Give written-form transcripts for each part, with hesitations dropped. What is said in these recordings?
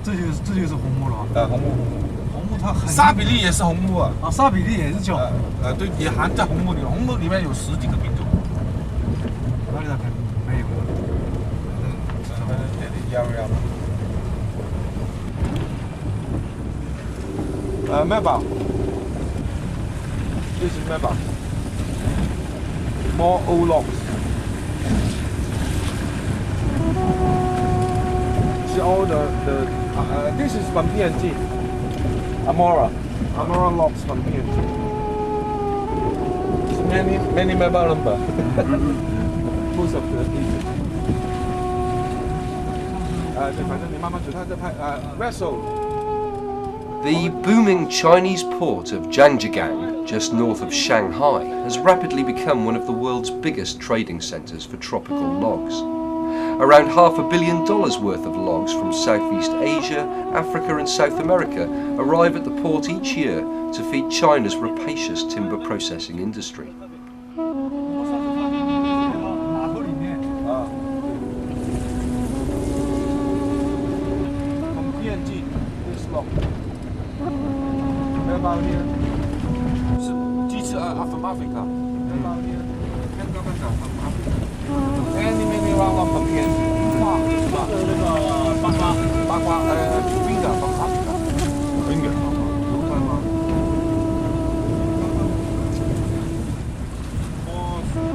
这就是红木了。红木。红木它很。沙比利也是红木啊。沙比利也是叫。对，也含在红木里。红木里面有10几个品种。哪里那边没有？Maple. This is maple. More old logs. See all this is from PNG. Amora logs from PNG. It's many maple number. Most of the pieces. 反正你慢慢煮，它在拍vessel. The booming Chinese port of Zhangjiagang, just north of Shanghai, has rapidly become one of the world's biggest trading centres for tropical logs. Around $500 million worth of logs from Southeast Asia, Africa and South America arrive at the port each year to feed China's rapacious timber processing industry. About here. These are from Africa. About here. From Africa. Many one from here. Finger from Africa. Finger.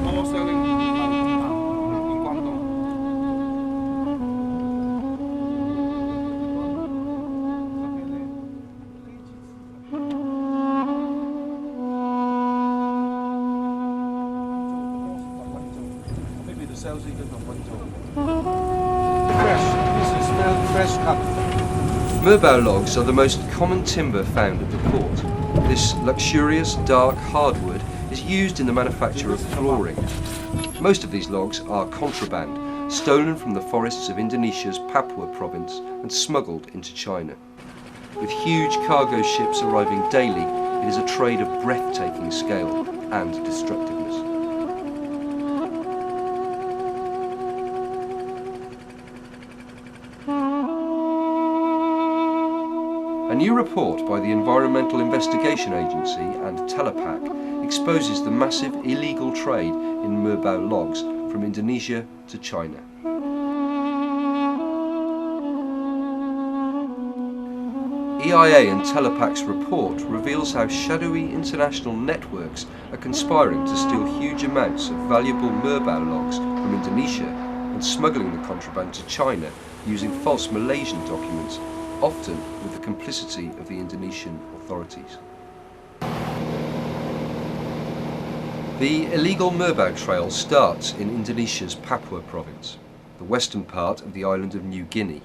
More selling in Guangdong. Fresh cut. Merbau logs are the most common timber found at the port. This luxurious, dark hardwood is used in the manufacture of flooring. Most of these logs are contraband, stolen from the forests of Indonesia's Papua province and smuggled into China. With huge cargo ships arriving daily, it is a trade of breathtaking scale and destructiveness. A new report by the Environmental Investigation Agency and Telepac exposes the massive illegal trade in Merbau logs from Indonesia to China. EIA and Telepac's report reveals how shadowy international networks are conspiring to steal huge amounts of valuable Merbau logs from Indonesia and smuggling the contraband to China using false Malaysian documents, often with the complicity of the Indonesian authorities. The illegal Merbau trail starts in Indonesia's Papua province, the western part of the island of New Guinea.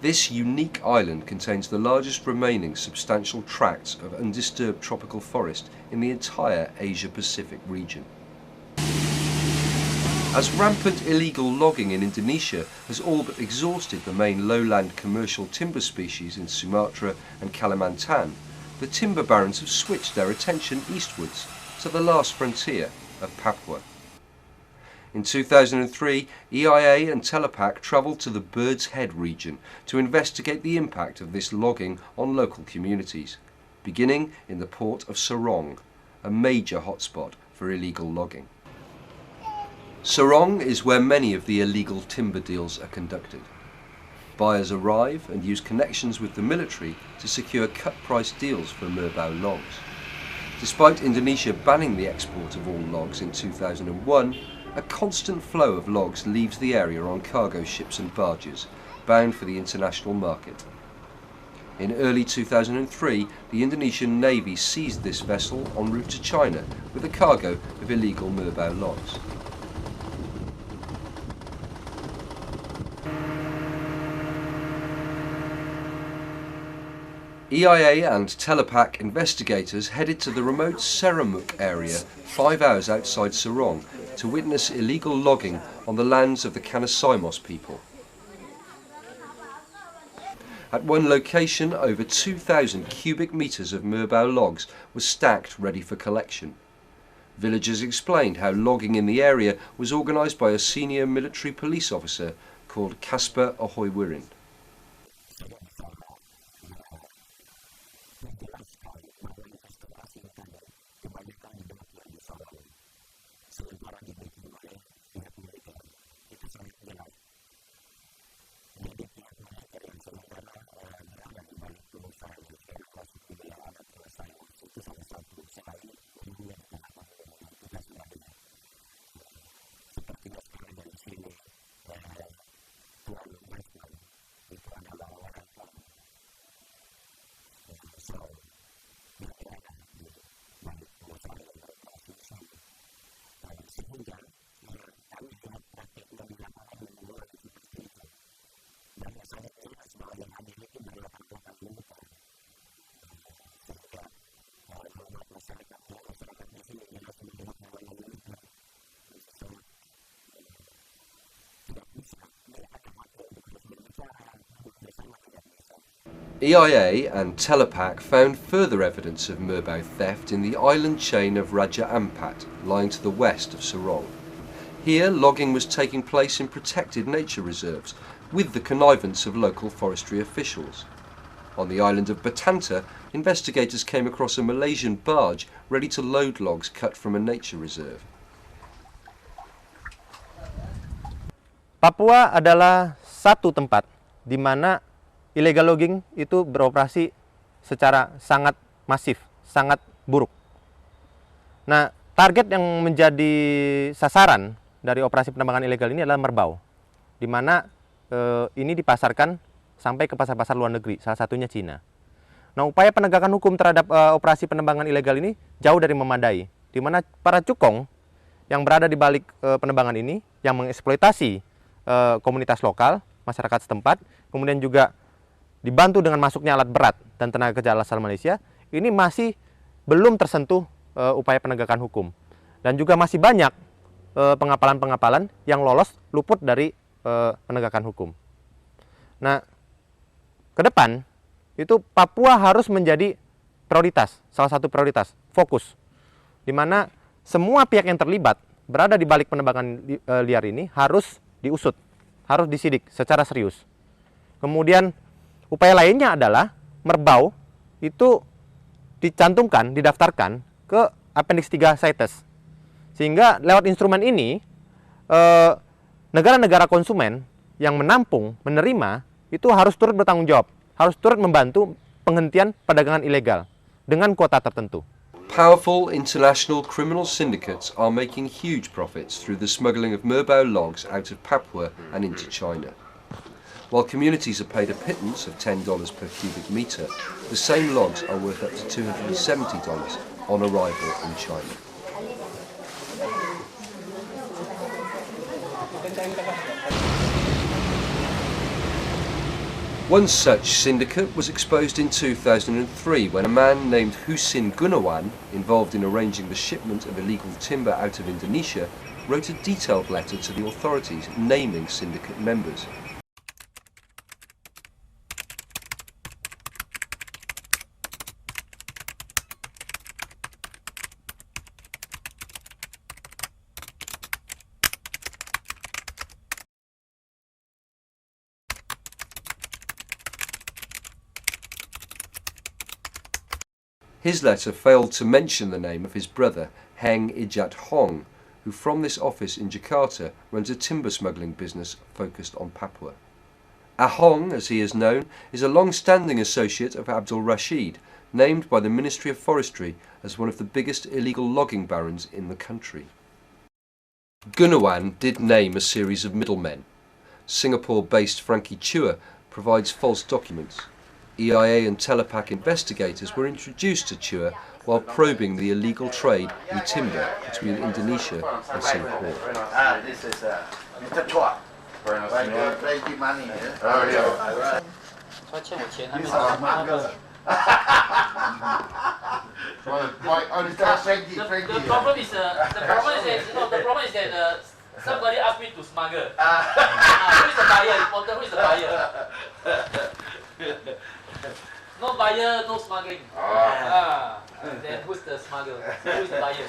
This unique island contains the largest remaining substantial tracts of undisturbed tropical forest in the entire Asia-Pacific region. As rampant illegal logging in Indonesia has all but exhausted the main lowland commercial timber species in Sumatra and Kalimantan, the timber barons have switched their attention eastwards to the last frontier of Papua. In 2003, EIA and Telepac travelled to the Bird's Head region to investigate the impact of this logging on local communities, beginning in the port of Sorong, a major hotspot for illegal logging. Sorong is where many of the illegal timber deals are conducted. Buyers arrive and use connections with the military to secure cut-price deals for Merbau logs. Despite Indonesia banning the export of all logs in 2001, a constant flow of logs leaves the area on cargo ships and barges, bound for the international market. In early 2003, the Indonesian Navy seized this vessel en route to China with a cargo of illegal Merbau logs. EIA and Telepac investigators headed to the remote Seramuk area 5 hours outside Sorong to witness illegal logging on the lands of the Kanasaimos people. At one location, over 2,000 cubic metres of Merbau logs were stacked ready for collection. Villagers explained how logging in the area was organised by a senior military police officer called Kasper Ahoywirin. EIA and Telepac found further evidence of Merbau theft in the island chain of Raja Ampat, lying to the west of Sorong. Here, logging was taking place in protected nature reserves, with the connivance of local forestry officials. On the island of Batanta, investigators came across a Malaysian barge ready to load logs cut from a nature reserve. Papua adalah satu tempat di mana illegal logging itu beroperasi secara sangat masif, sangat buruk. Nah, target yang menjadi sasaran dari operasi penambangan ilegal ini adalah Merbau, di mana ini dipasarkan sampai ke pasar-pasar luar negeri, salah satunya Cina. Nah, upaya penegakan hukum terhadap operasi penambangan ilegal ini jauh dari memadai, di mana para cukong yang berada di balik penambangan ini, yang mengeksploitasi komunitas lokal, masyarakat setempat, kemudian juga dibantu dengan masuknya alat berat dan tenaga kerja asal Malaysia, ini masih belum tersentuh upaya penegakan hukum. Dan juga masih banyak pengapalan-pengapalan yang lolos luput dari penegakan hukum. Nah, ke depan itu Papua harus menjadi prioritas, salah satu prioritas, fokus, di mana semua pihak yang terlibat berada di balik penembakan liar ini harus diusut, harus disidik secara serius. Kemudian upaya lainnya adalah Merbau itu dicantumkan, didaftarkan ke Appendix 3 CITES. Sehingga lewat instrumen ini, negara-negara konsumen yang menampung, menerima, itu harus turut bertanggung jawab, harus turut membantu penghentian perdagangan ilegal dengan kuota tertentu. Powerful international criminal syndicates are making huge profits through the smuggling of Merbau logs out of Papua and into China. While communities are paid a pittance of $10 per cubic metre, the same logs are worth up to $270 on arrival in China. One such syndicate was exposed in 2003 when a man named Husin Gunawan, involved in arranging the shipment of illegal timber out of Indonesia, wrote a detailed letter to the authorities naming syndicate members. His letter failed to mention the name of his brother, Heng Ijat Hong, who from this office in Jakarta runs a timber smuggling business focused on Papua. Ahong, as he is known, is a long-standing associate of Abdul Rashid, named by the Ministry of Forestry as one of the biggest illegal logging barons in the country. Gunawan did name a series of middlemen. Singapore-based Frankie Chua provides false documents. EIA and Telepac investigators were introduced to Chua while probing the illegal trade in timber between Indonesia and Singapore. This is Mr. Chua. Plenty money. Oh, yeah. The problem is that somebody asked me to smuggle. Who is the buyer? Important. Who is the buyer? No buyer, no smuggling. Then who's the smuggler? Who is the buyer?